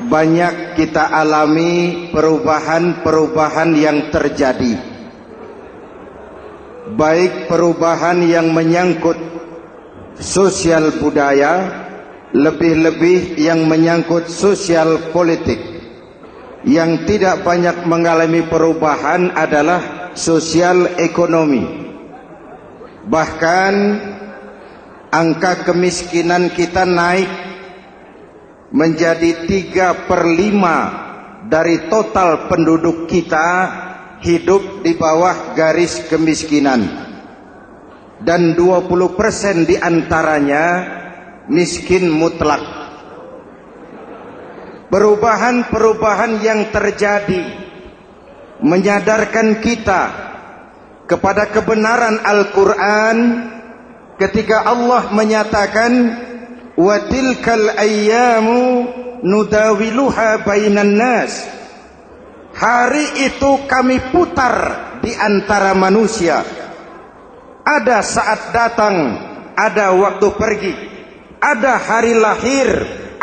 banyak kita alami perubahan-perubahan yang terjadi, baik perubahan yang menyangkut sosial budaya, lebih-lebih yang menyangkut sosial politik. Yang tidak banyak mengalami perubahan adalah sosial ekonomi. Bahkan angka kemiskinan kita naik menjadi 3/5 dari total penduduk kita hidup di bawah garis kemiskinan, dan 20% diantaranya miskin mutlak. Perubahan-perubahan yang terjadi menyadarkan kita kepada kebenaran Al-Quran ketika Allah menyatakan wa tilkal ayyamu nudawiluha bainan nas. Hari itu kami putar di antara manusia. Ada saat datang, ada waktu pergi. Ada hari lahir,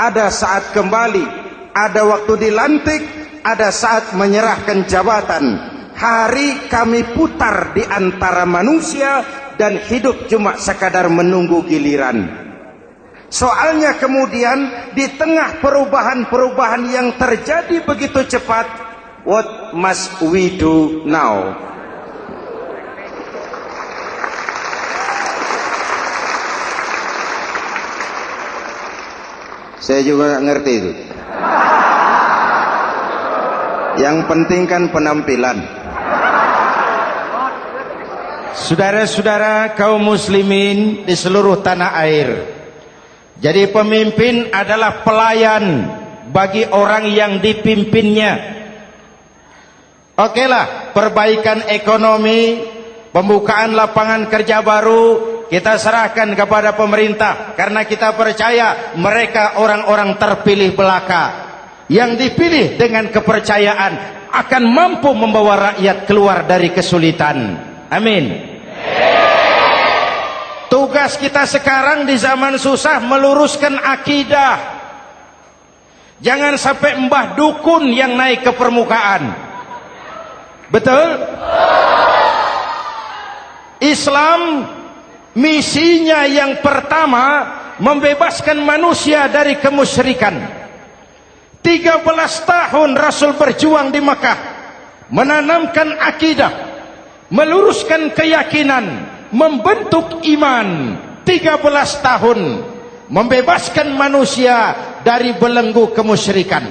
ada saat kembali. Ada waktu dilantik, ada saat menyerahkan jabatan. Hari kami putar di antara manusia dan hidup cuma sekadar menunggu giliran. Soalnya kemudian di tengah perubahan-perubahan yang terjadi begitu cepat, what must we do now? Saya juga nggak ngerti itu. Yang penting kan penampilan. Saudara-saudara kaum muslimin di seluruh tanah air, jadi pemimpin adalah pelayan bagi orang yang dipimpinnya. Okelah, perbaikan ekonomi, pembukaan lapangan kerja baru kita serahkan kepada pemerintah, karena kita percaya mereka orang-orang terpilih belaka yang dipilih dengan kepercayaan akan mampu membawa rakyat keluar dari kesulitan. Amin. Tugas kita sekarang di zaman susah meluruskan akidah. Jangan sampai mbah dukun yang naik ke permukaan. Betul? Islam misinya yang pertama membebaskan manusia dari kemusyrikan. 13 tahun Rasul berjuang di Makkah, menanamkan akidah, meluruskan keyakinan, membentuk iman. 13 tahun membebaskan manusia dari belenggu kemusyrikan.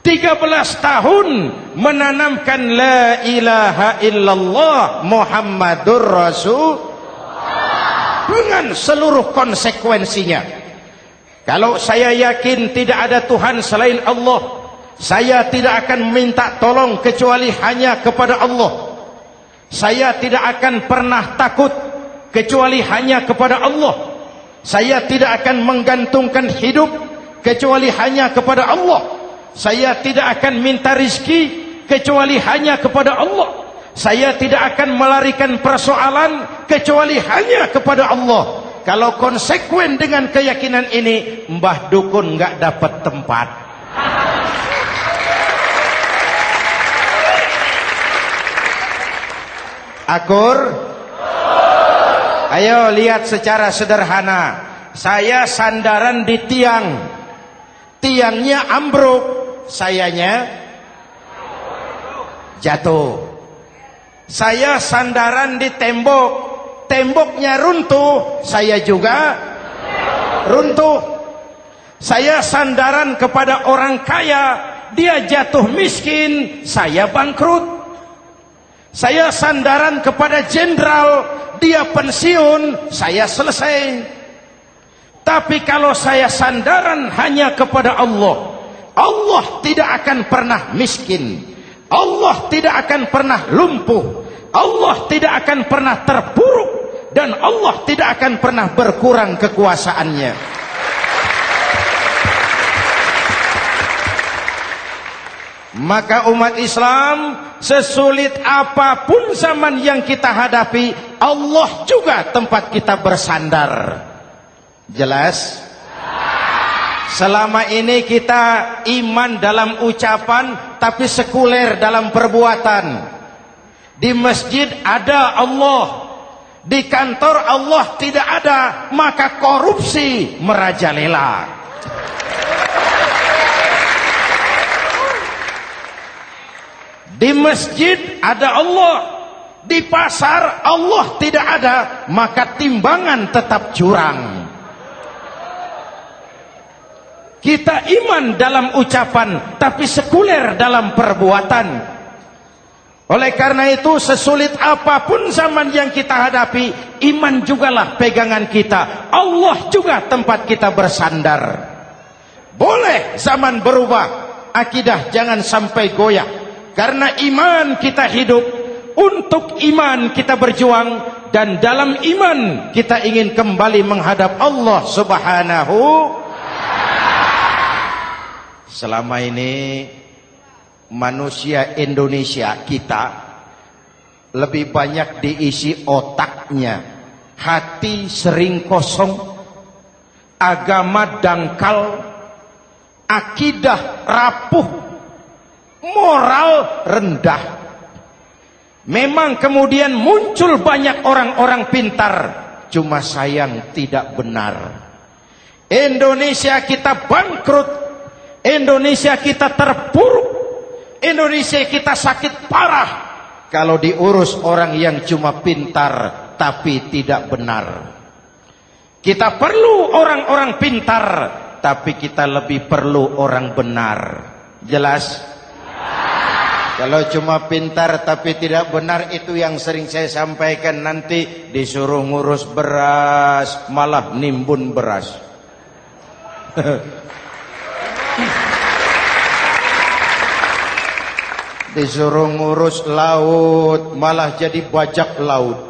13 tahun menanamkan la ilaha illallah Muhammadur Rasul dengan seluruh konsekuensinya. Kalau saya yakin tidak ada Tuhan selain Allah, saya tidak akan minta tolong kecuali hanya kepada Allah. Saya tidak akan pernah takut kecuali hanya kepada Allah. Saya tidak akan menggantungkan hidup kecuali hanya kepada Allah. Saya tidak akan minta rizki kecuali hanya kepada Allah. Saya tidak akan melarikan persoalan kecuali hanya kepada Allah. Kalau konsekuen dengan keyakinan ini, mbah dukun nggak dapat tempat. Akur? Ayo lihat secara sederhana. Saya sandaran di tiang, tiangnya ambruk, sayanya jatuh. Saya sandaran di tembok, temboknya runtuh, saya juga runtuh. Saya sandaran kepada orang kaya, dia jatuh miskin, saya bangkrut. Saya sandaran kepada jenderal, dia pensiun, saya selesai. Tapi kalau saya sandaran hanya kepada Allah, Allah tidak akan pernah miskin, Allah tidak akan pernah lumpuh, Allah tidak akan pernah terpuruk, dan Allah tidak akan pernah berkurang kekuasaannya. Maka umat Islam, sesulit apapun zaman yang kita hadapi, Allah juga tempat kita bersandar. Jelas? Selama ini kita iman dalam ucapan tapi sekuler dalam perbuatan. Di masjid ada Allah, di kantor Allah tidak ada, maka korupsi merajalela. Di masjid ada Allah, di pasar Allah tidak ada, maka timbangan tetap curang. Kita iman dalam ucapan tapi sekuler dalam perbuatan. Oleh karena itu, sesulit apapun zaman yang kita hadapi, iman jugalah pegangan kita. Allah juga tempat kita bersandar. Boleh zaman berubah, akidah jangan sampai goyah. Karena iman kita hidup, untuk iman kita berjuang, dan dalam iman kita ingin kembali menghadap Allah Subhanahu. Selama ini manusia Indonesia kita lebih banyak diisi otaknya, hati sering kosong, agama dangkal, akidah rapuh, moral rendah. Memang kemudian muncul banyak orang-orang pintar, cuma sayang tidak benar. Indonesia kita bangkrut, Indonesia kita terpuruk, Indonesia kita sakit parah kalau diurus orang yang cuma pintar tapi tidak benar. Kita perlu orang-orang pintar, tapi kita lebih perlu orang benar. Jelas? Kalau cuma pintar tapi tidak benar, itu yang sering saya sampaikan, nanti disuruh ngurus beras malah nimbun beras. Disuruh ngurus laut malah jadi bajak laut.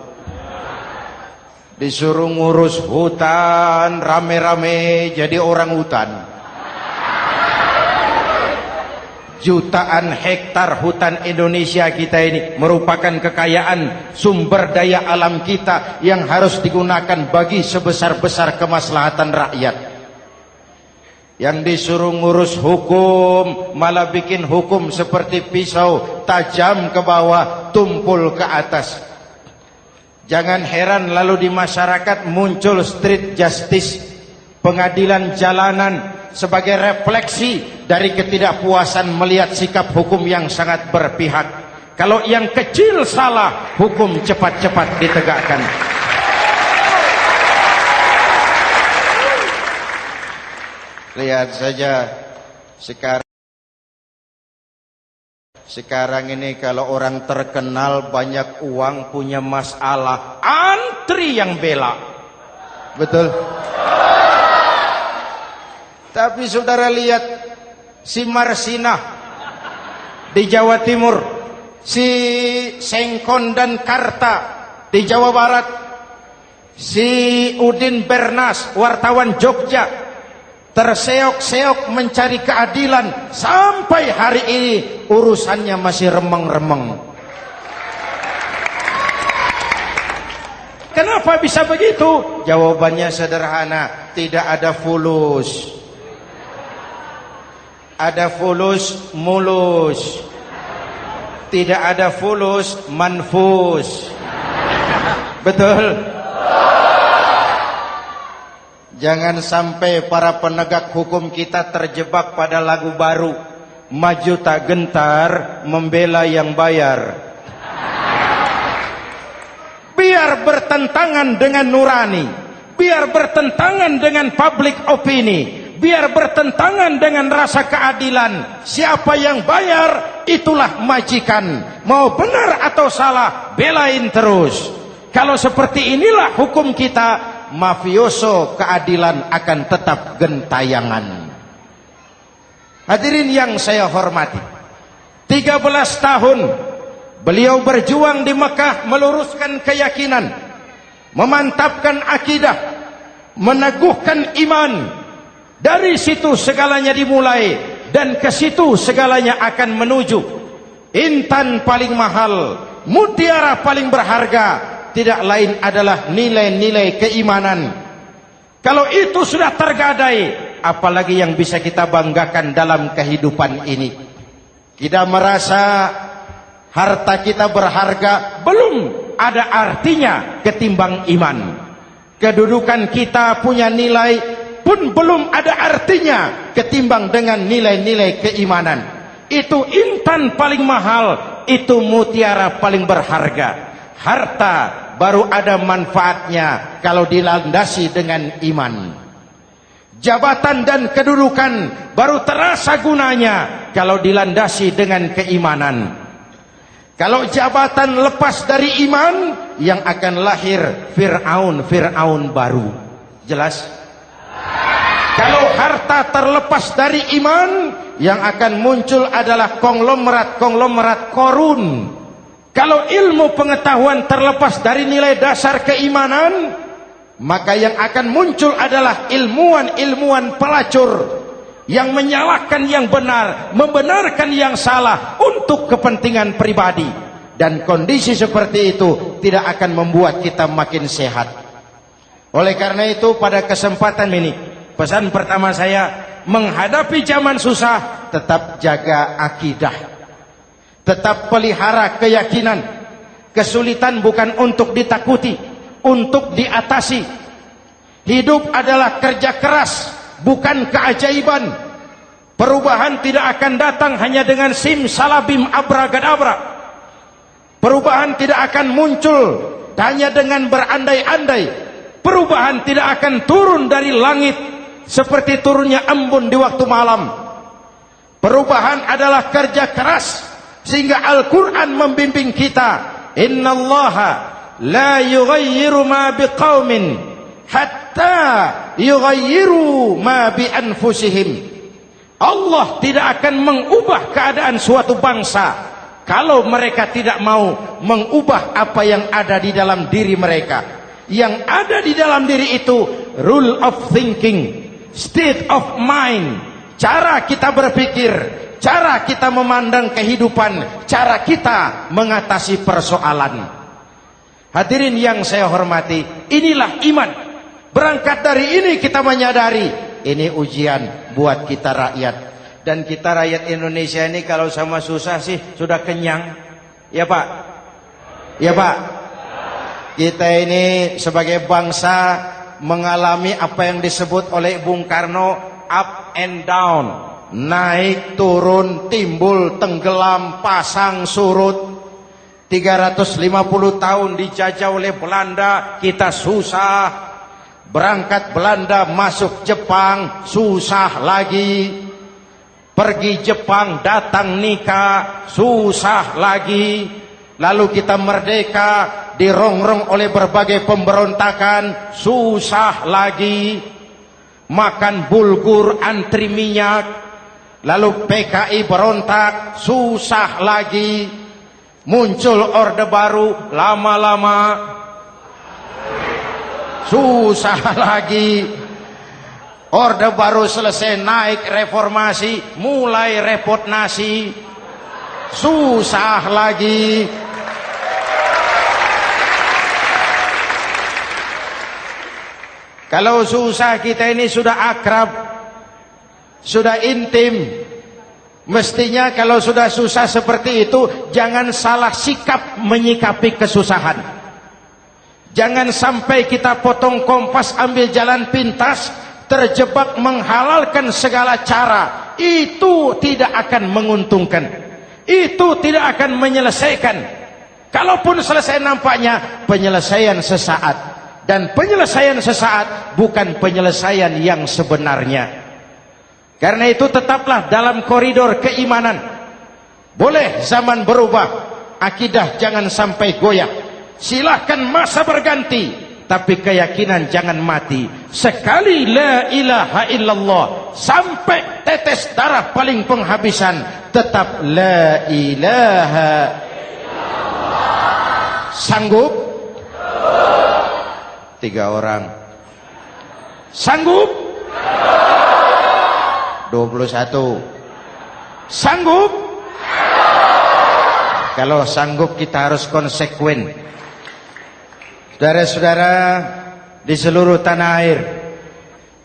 Disuruh ngurus hutan rame-rame jadi orang hutan. Jutaan hektar hutan Indonesia kita ini merupakan kekayaan sumber daya alam kita yang harus digunakan bagi sebesar-besar kemaslahatan rakyat. Yang disuruh ngurus hukum malah bikin hukum seperti pisau, tajam ke bawah, tumpul ke atas. Jangan heran lalu di masyarakat muncul street justice, pengadilan jalanan, sebagai refleksi dari ketidakpuasan melihat sikap hukum yang sangat berpihak. Kalau yang kecil salah, hukum cepat-cepat ditegakkan. Lihat saja sekarang ini kalau orang terkenal, banyak uang, punya masalah, antri yang bela. Betul? Tapi saudara lihat si Marsinah di Jawa Timur, si Sengkon dan Karta di Jawa Barat, si Udin Bernas wartawan Jogja, terseok-seok mencari keadilan, sampai hari ini urusannya masih remeng-remeng. Kenapa bisa begitu? Jawabannya sederhana, tidak ada fulus. Ada fulus mulus, tidak ada fulus manfus. Betul? Jangan sampai para penegak hukum kita terjebak pada lagu baru, maju tak gentar membela yang bayar. Biar bertentangan dengan nurani, biar bertentangan dengan public opini, biar bertentangan dengan rasa keadilan. Siapa yang bayar, itulah majikan. Mau benar atau salah, belain terus. Kalau seperti inilah hukum kita, mafioso keadilan akan tetap gentayangan. Hadirin yang saya hormati, 13 tahun beliau berjuang di Mekah, meluruskan keyakinan, memantapkan akidah, meneguhkan iman. Dari situ segalanya dimulai, dan ke situ segalanya akan menuju. Intan paling mahal, mutiara paling berharga, tidak lain adalah nilai-nilai keimanan. Kalau itu sudah tergadai, apalagi yang bisa kita banggakan dalam kehidupan ini. Kita merasa harta kita berharga, belum ada artinya ketimbang iman. Kedudukan kita punya nilai pun belum ada artinya ketimbang dengan nilai-nilai keimanan. Itu intan paling mahal, itu mutiara paling berharga. Harta baru ada manfaatnya kalau dilandasi dengan iman. Jabatan dan kedudukan baru terasa gunanya kalau dilandasi dengan keimanan. Kalau jabatan lepas dari iman, yang akan lahir Fir'aun baru. Jelas? Kalau harta terlepas dari iman, yang akan muncul adalah konglomerat Korun. Kalau ilmu pengetahuan terlepas dari nilai dasar keimanan, maka yang akan muncul adalah ilmuwan pelacur yang menyalahkan yang benar, membenarkan yang salah untuk kepentingan pribadi. Dan kondisi seperti itu tidak akan membuat kita makin sehat. Oleh karena itu pada kesempatan ini, pesan pertama saya, menghadapi zaman susah, tetap jaga akidah. Tetap pelihara keyakinan. Kesulitan bukan untuk ditakuti, untuk diatasi. Hidup adalah kerja keras, bukan keajaiban. Perubahan tidak akan datang hanya dengan simsalabim abragadabra. Perubahan tidak akan muncul hanya dengan berandai-andai. Perubahan tidak akan turun dari langit seperti turunnya embun di waktu malam. Perubahan adalah kerja keras. Sehingga Al-Quran membimbing kita, innallaha la yughayyiru ma biqaumin hatta yughayyiru ma bi anfusihim. Allah tidak akan mengubah keadaan suatu bangsa kalau mereka tidak mau mengubah apa yang ada di dalam diri mereka. Yang ada di dalam diri itu rule of thinking, state of mind, cara kita berpikir, cara kita memandang kehidupan, cara kita mengatasi persoalan. Hadirin yang saya hormati, inilah iman. Berangkat dari ini kita menyadari, ini ujian buat kita rakyat. Dan kita rakyat Indonesia ini kalau sama susah sih sudah kenyang. Ya Pak? Ya Pak? Kita ini sebagai bangsa mengalami apa yang disebut oleh Bung Karno up and down. Naik, turun, timbul, tenggelam, pasang, surut. 350 tahun dijajah oleh Belanda, kita susah. Berangkat Belanda, masuk Jepang, susah lagi. Pergi Jepang, datang nikah, susah lagi. Lalu kita merdeka, dirongrong oleh berbagai pemberontakan, susah lagi. Makan bulgur, antri minyak. Lalu PKI berontak, susah lagi. Muncul orde baru, lama-lama susah lagi. Orde baru selesai, naik reformasi, mulai repot nasi, susah lagi. Kalau susah kita ini sudah akrab, sudah intim. Mestinya kalau sudah susah seperti itu, jangan salah sikap menyikapi kesusahan. Jangan sampai kita potong kompas, ambil jalan pintas, terjebak menghalalkan segala cara. Itu tidak akan menguntungkan. Itu tidak akan menyelesaikan. Kalaupun selesai nampaknya penyelesaian sesaat. Dan penyelesaian sesaat bukan penyelesaian yang sebenarnya. Karena itu tetaplah dalam koridor keimanan. Boleh zaman berubah, akidah jangan sampai goyah. Silahkan masa berganti, tapi keyakinan jangan mati. Sekali la ilaha illallah, sampai tetes darah paling penghabisan, tetap la ilaha illallah. Sanggup? 3 orang. Sanggup? 21. Sanggup? Kalau sanggup kita harus konsekuen. Saudara-saudara di seluruh tanah air,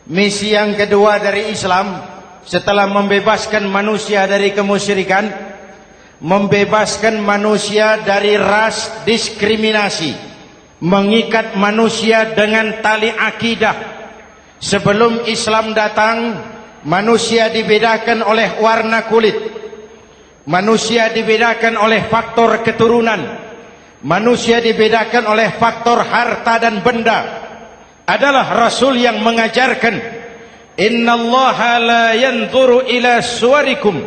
Misi yang kedua dari Islam setelah membebaskan manusia dari kemusyrikan, membebaskan manusia dari ras diskriminasi, mengikat manusia dengan tali akidah. Sebelum Islam datang, manusia dibedakan oleh warna kulit, manusia dibedakan oleh faktor keturunan, manusia dibedakan oleh faktor harta dan benda. Adalah Rasul yang mengajarkan, innallaha la yanzuru ila suwarikum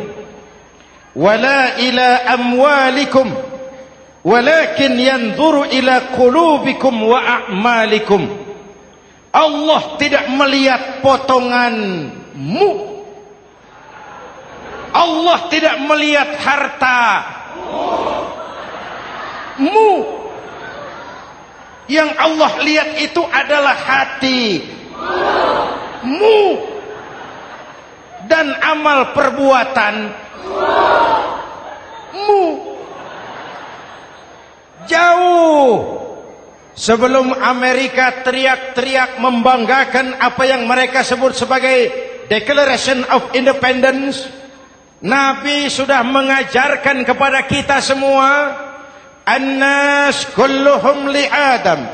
wala ila amwalikum walakin yanzuru ila qulubikum wa a'malikum. Allah tidak melihat potonganmu, Allah tidak melihat hartamu. Yang Allah lihat itu adalah hatimu dan amal perbuatanmu. Jauh sebelum Amerika teriak-teriak membanggakan apa yang mereka sebut sebagai Declaration of Independence, Nabi sudah mengajarkan kepada kita semua, An-nas kulluhum li Adam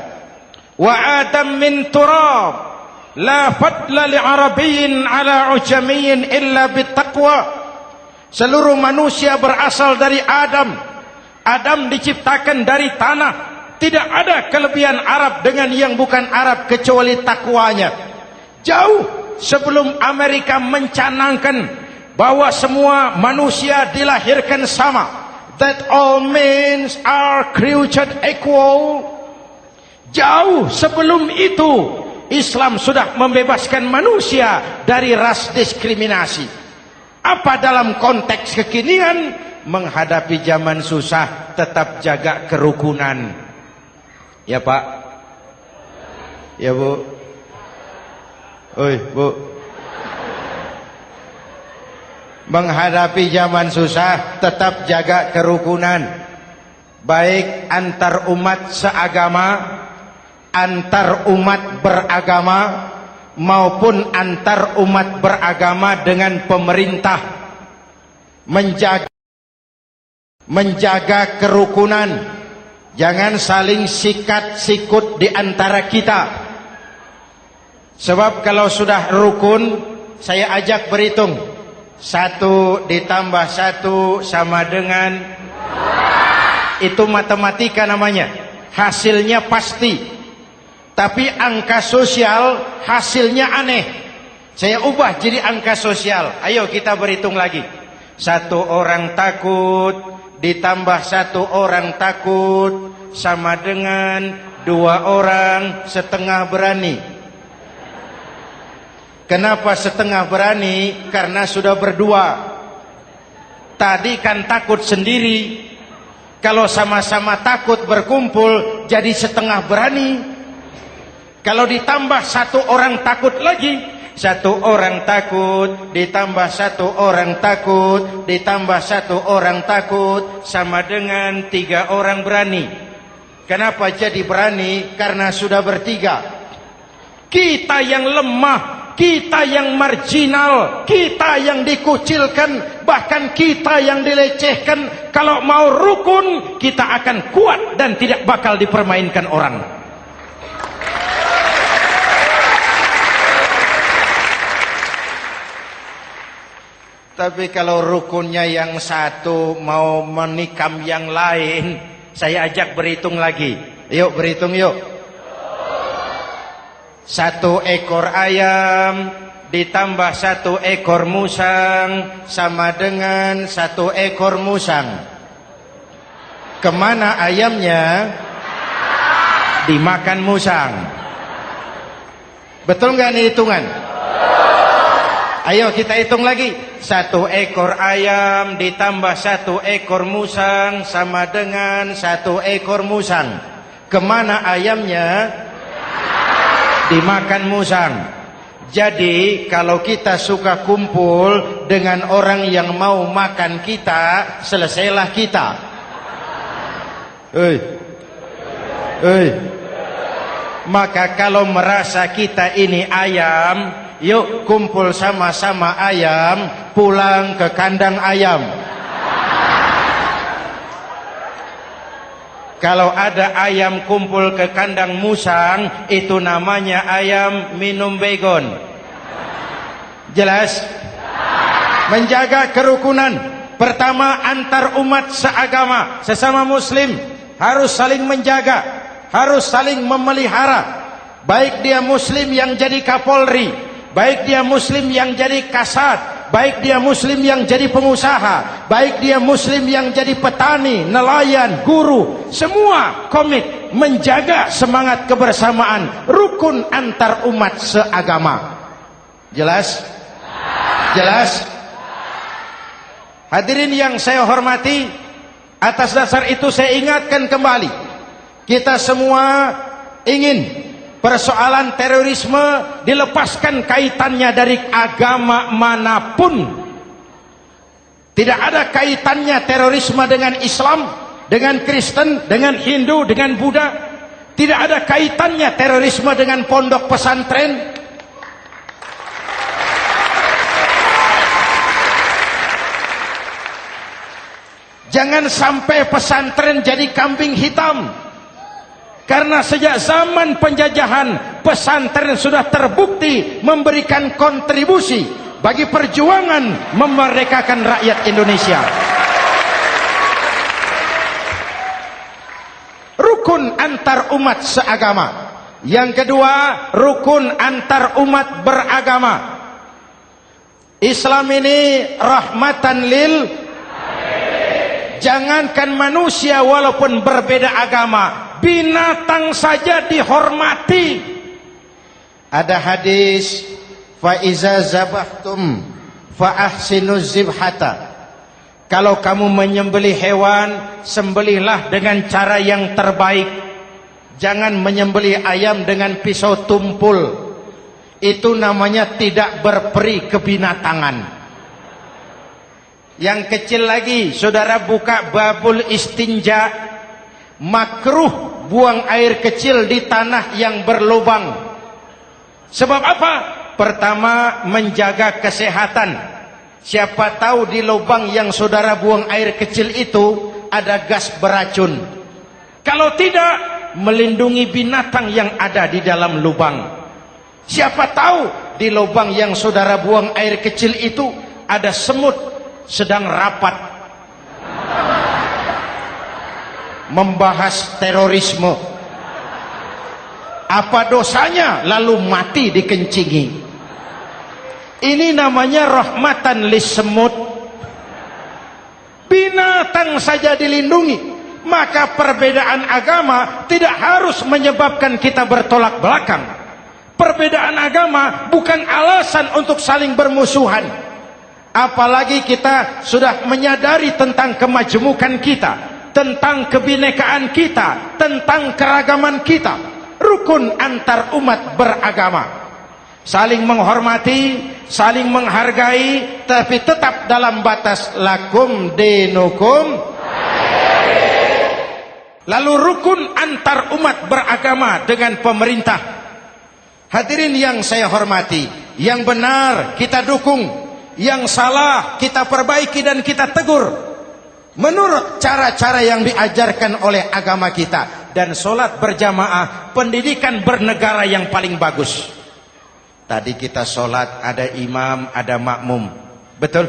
wa Adam min turab la fadla li Arabiyyin ala ujamiyyin illa bittaqwa. Seluruh manusia berasal dari Adam. Adam diciptakan dari tanah. Tidak ada kelebihan Arab dengan yang bukan Arab kecuali takwanya. Jauh sebelum Amerika mencanangkan bahwa semua manusia dilahirkan sama, that all men are created equal. Jauh sebelum itu Islam sudah membebaskan manusia dari ras diskriminasi. Apa dalam konteks kekinian menghadapi zaman susah tetap jaga kerukunan? Ya Pak, ya Bu, oi Bu. Menghadapi zaman susah tetap jaga kerukunan, baik antar umat seagama, antar umat beragama, maupun antar umat beragama dengan pemerintah. Menjaga kerukunan, jangan saling sikat sikut di antara kita. Sebab kalau sudah rukun, saya ajak berhitung. 1 ditambah 1 sama dengan, itu matematika namanya, hasilnya pasti. Tapi angka sosial hasilnya aneh. Saya ubah jadi angka sosial. Ayo kita berhitung lagi. 1 orang takut ditambah 1 orang takut sama dengan 2 orang setengah berani. Kenapa setengah berani? Karena sudah berdua. Tadi kan takut sendiri. Kalau sama-sama takut berkumpul jadi setengah berani. Kalau ditambah 1 orang takut lagi, 1 orang takut ditambah 1 orang takut ditambah 1 orang takut sama dengan 3 orang berani. Kenapa jadi berani? Karena sudah bertiga. Kita yang lemah, kita yang marginal, kita yang dikucilkan, bahkan kita yang dilecehkan, kalau mau rukun kita akan kuat dan tidak bakal dipermainkan orang. Tapi kalau rukunnya yang satu mau menikam yang lain, saya ajak berhitung lagi. Yuk berhitung yuk. 1 ekor ayam ditambah 1 ekor musang sama dengan 1 ekor musang. Kemana ayamnya? Dimakan musang. Betul nggak nih hitungan? Ayo kita hitung lagi. 1 ekor ayam ditambah 1 ekor musang sama dengan 1 ekor musang. Kemana ayamnya? Dimakan musang. Jadi kalau kita suka kumpul dengan orang yang mau makan kita, selesailah kita. Maka kalau merasa kita ini ayam, yuk kumpul sama-sama ayam, pulang ke kandang ayam. Kalau ada ayam kumpul ke kandang musang, itu namanya ayam minum baygon. Jelas? Menjaga kerukunan. Pertama, antar umat seagama, sesama muslim harus saling menjaga, harus saling memelihara. Baik dia muslim yang jadi kapolri, baik dia muslim yang jadi kasat, baik dia muslim yang jadi pengusaha, baik dia muslim yang jadi petani, nelayan, guru, semua komit menjaga semangat kebersamaan, rukun antar umat seagama. Jelas? Jelas? Hadirin yang saya hormati, atas dasar itu saya ingatkan kembali, kita semua ingin persoalan terorisme dilepaskan kaitannya dari agama manapun. Tidak ada kaitannya terorisme dengan Islam, dengan Kristen, dengan Hindu, dengan Buddha. Tidak ada kaitannya terorisme dengan pondok pesantren. Jangan sampai pesantren jadi kambing hitam. Karena sejak zaman penjajahan, pesantren sudah terbukti memberikan kontribusi bagi perjuangan memerdekakan rakyat Indonesia. Rukun antar umat seagama. Yang kedua, rukun antar umat beragama. Islam ini rahmatan lil, jangankan manusia walaupun berbeda agama, binatang saja dihormati. Ada hadis, fa iza zabahtum fa ahsinuz zibhata. Kalau kamu menyembelih hewan, sembelihlah dengan cara yang terbaik. Jangan menyembelih ayam dengan pisau tumpul. Itu namanya tidak berperi kebinatangan. Yang kecil lagi, saudara buka babul istinja, makruh buang air kecil di tanah yang berlubang. Sebab apa? Pertama, menjaga kesehatan. Siapa tahu di lubang yang saudara buang air kecil itu ada gas beracun. Kalau tidak, melindungi binatang yang ada di dalam lubang. Siapa tahu di lubang yang saudara buang air kecil itu ada semut sedang rapat membahas terorisme. Apa dosanya lalu mati dikencingi? Ini namanya rahmatan lis semut. Binatang saja dilindungi. Maka perbedaan agama tidak harus menyebabkan kita bertolak belakang. Perbedaan agama bukan alasan untuk saling bermusuhan. Apalagi kita sudah menyadari tentang kemajemukan kita, tentang kebinekaan kita, tentang keragaman kita. Rukun antar umat beragama. Saling menghormati, saling menghargai, tapi tetap dalam batas lakum dinukum. Lalu rukun antar umat beragama dengan pemerintah. Hadirin yang saya hormati, yang benar kita dukung, yang salah kita perbaiki dan kita tegur menurut cara-cara yang diajarkan oleh agama kita. Dan sholat berjamaah, pendidikan bernegara yang paling bagus. Tadi kita sholat ada imam, ada makmum, betul?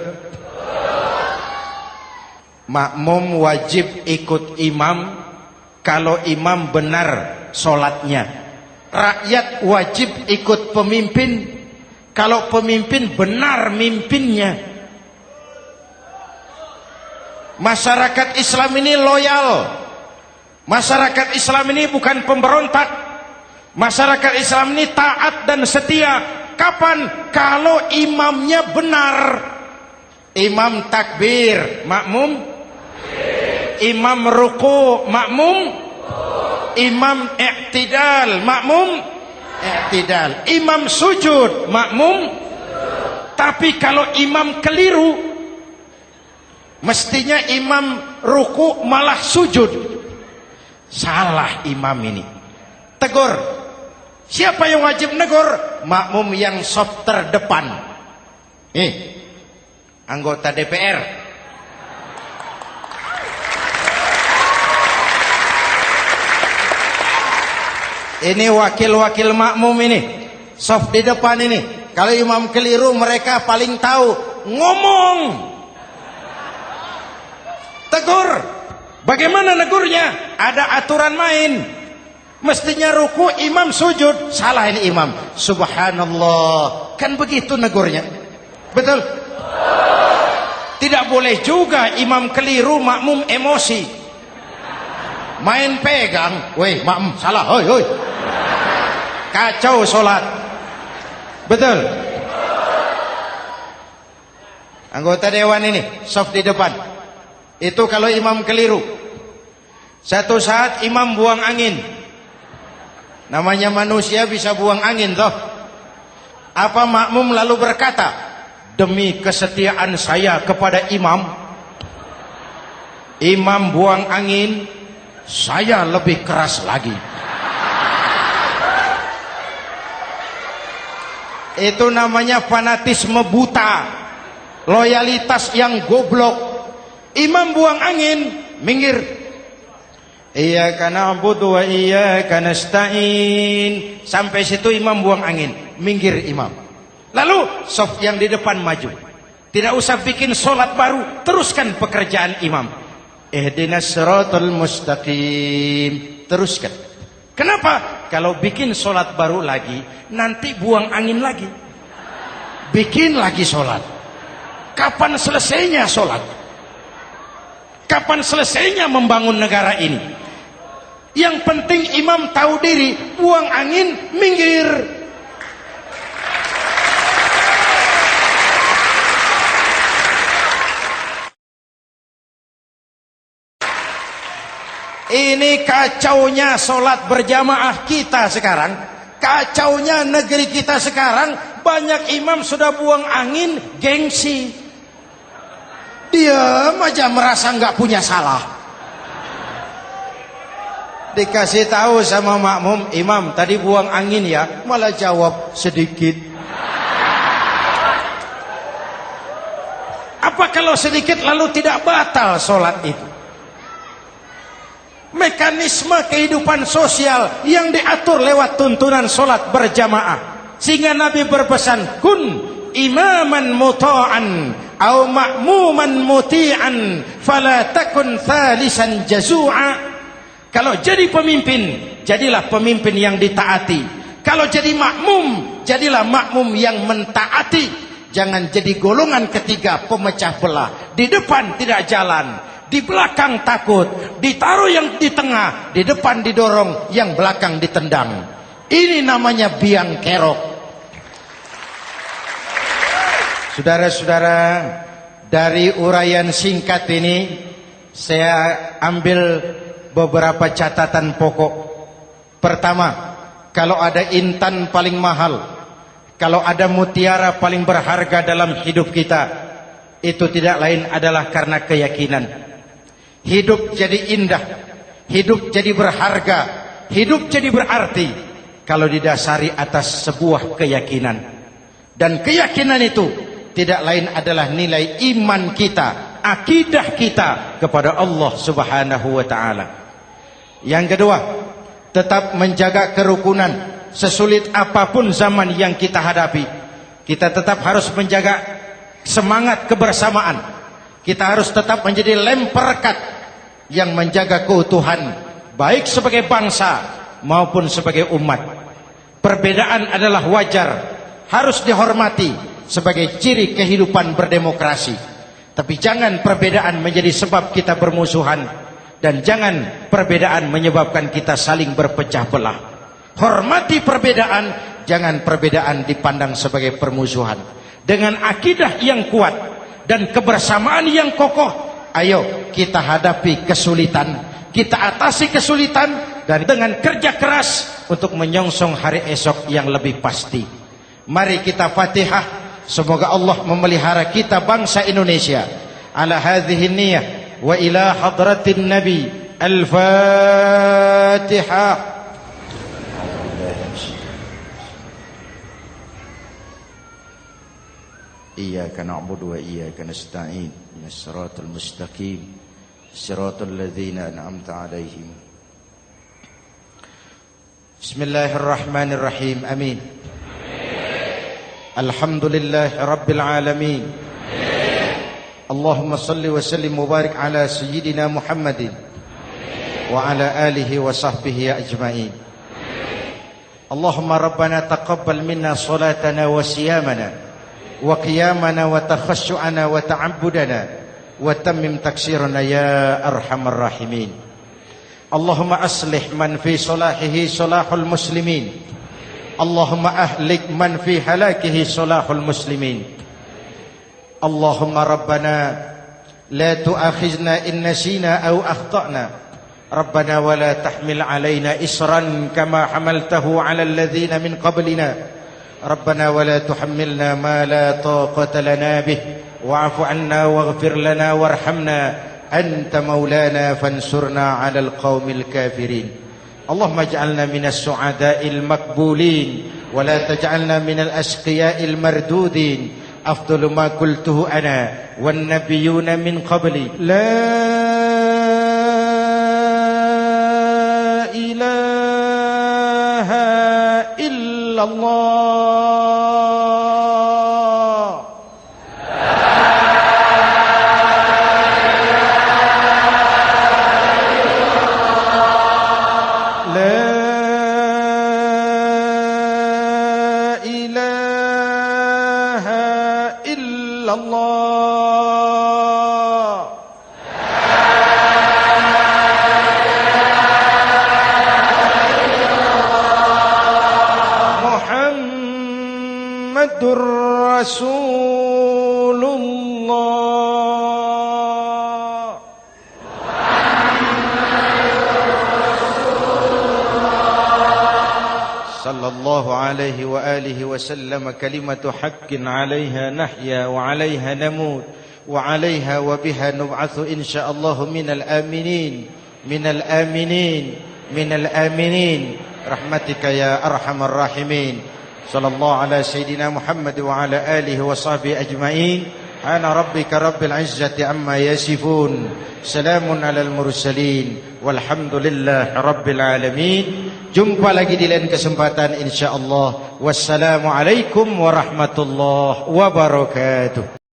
Makmum wajib ikut imam kalau imam benar sholatnya. Rakyat wajib ikut pemimpin kalau pemimpin benar mimpinnya. Masyarakat Islam ini loyal. Masyarakat Islam ini bukan pemberontak. Masyarakat Islam ini taat dan setia. Kapan? Kalau imamnya benar. Imam takbir, makmum. Imam ruku, makmum. Imam i'tidal, makmum. I'tidal. Imam sujud, makmum. Tapi kalau imam keliru, mestinya imam ruku malah sujud. Salah imam ini. Tegur. Siapa yang wajib negur? Makmum yang saf terdepan. Anggota DPR. Ini wakil-wakil makmum ini, saf di depan ini. Kalau imam keliru, mereka paling tahu. Ngomong, tegur. Bagaimana negurnya? Ada aturan main. Mestinya ruku, imam sujud. Salah ini imam. Subhanallah. Kan begitu negurnya. Betul? Tidak boleh juga imam keliru, makmum emosi. Main pegang. Weh, makmum salah. Hoi, hoi. Kacau sholat. Betul? Anggota dewan ini, saf di depan. Itu kalau imam keliru. Satu saat imam buang angin. Namanya manusia bisa buang angin toh. Apa makmum lalu berkata, demi kesetiaan saya kepada imam, imam buang angin, saya lebih keras lagi. Itu namanya fanatisme buta, loyalitas yang goblok. Imam buang angin, minggir. Iyyaka na'budu wa iyyaka nasta'in. Sampai situ imam buang angin, minggir imam. Lalu saf yang di depan maju. Tidak usah bikin sholat baru, teruskan pekerjaan imam. Ihdinas siratal mustaqim. Teruskan. Kenapa? Kalau bikin sholat baru lagi, nanti buang angin lagi. Bikin lagi sholat. Kapan selesainya sholat? Kapan selesainya membangun negara ini? Yang penting imam tahu diri, buang angin, minggir. Ini kacaunya sholat berjamaah kita sekarang. Kacaunya negeri kita sekarang. Banyak imam sudah buang angin, gengsi. Dia aja merasa nggak punya salah. Dikasih tahu sama makmum, imam tadi buang angin ya, malah jawab sedikit. Apa kalau sedikit lalu tidak batal sholat itu? Mekanisme kehidupan sosial yang diatur lewat tuntunan sholat berjamaah. Sehingga Nabi berpesan, kun imaman muta'an au ma'muman muti'an fala takun thalisan jazu'a. Kalau jadi pemimpin, jadilah pemimpin yang ditaati. Kalau jadi makmum, jadilah makmum yang mentaati. Jangan jadi golongan ketiga pemecah belah. Di depan tidak jalan, di belakang takut, ditaruh yang di tengah, di depan didorong, yang belakang ditendang. Ini namanya biang kerok. Saudara-saudara, dari uraian singkat ini saya ambil beberapa catatan pokok. Pertama, kalau ada intan paling mahal, kalau ada mutiara paling berharga dalam hidup kita, itu tidak lain adalah karena keyakinan. Hidup jadi indah, hidup jadi berharga, hidup jadi berarti kalau didasari atas sebuah keyakinan. Dan keyakinan itu tidak lain adalah nilai iman kita, akidah kita kepada Allah Subhanahu wa taala. Yang kedua, tetap menjaga kerukunan. Sesulit apapun zaman yang kita hadapi, kita tetap harus menjaga semangat kebersamaan. Kita harus tetap menjadi lem perekat yang menjaga keutuhan, baik sebagai bangsa maupun sebagai umat. Perbedaan adalah wajar, harus dihormati sebagai ciri kehidupan berdemokrasi. Tapi jangan perbedaan menjadi sebab kita bermusuhan, dan jangan perbedaan menyebabkan kita saling berpecah belah. Hormati perbedaan, jangan perbedaan dipandang sebagai permusuhan. Dengan akidah yang kuat dan kebersamaan yang kokoh, ayo kita hadapi kesulitan, kita atasi kesulitan, dan dengan kerja keras untuk menyongsong hari esok yang lebih pasti. Mari kita Fatihah, semoga Allah memelihara kita bangsa Indonesia. Ala hadhihi niyyah wa ila hadratin Nabi. Al-Fatihah. إياك نعبد وإياك نستعين إن الصراط المستقيم صراط الذين أنعمت عليهم. بسم الله الرحمن الرحيم. آمين. الحمد لله رب العالمين. اللهم صل وسلم وبارك على سيدنا محمد وعلى آله وصحبه أجمعين. اللهم ربنا تقبل منا صلاتنا وصيامنا وقيامنا وتخشعنا وتعبدنا وتمم تقصيرنا يا أرحم الراحمين. اللهم أصلح من في صلاحه صلاح المسلمين. اللهم أهلك من في هلاكه صلاح المسلمين. اللهم ربنا لا تؤاخذنا إن نسينا أو أخطأنا. ربنا ولا تحمل علينا إصرا كما حملته على الذين من قبلنا. ربنا ولا تحملنا ما لا طاقة لنا به واعف عنا واغفر لنا وارحمنا أنت مولانا فانصرنا على القوم الكافرين. اللهم اجعلنا من السعداء المقبولين ولا تجعلنا من الأشقياء المردودين. أفضل ما قلته أنا والنبيون من قبلي لا إله إلا الله. رسول الله. صلى الله عليه وآله وسلم. كلمة حق عليها نحيا وعليها نموت وعليها وبها نبعث إن شاء الله من الآمنين من الآمنين من الآمنين رحمتك يا أرحم الراحمين. صلى الله على سيدنا محمد وعلى آله وصحبه أجمعين. أنا ربك رب العزة عما يصفون. سلام على المرسلين والحمد لله رب العالمين. Jumpa lagi di lain kesempatan insyaallah. Wassalamualaikum warahmatullahi wabarakatuh.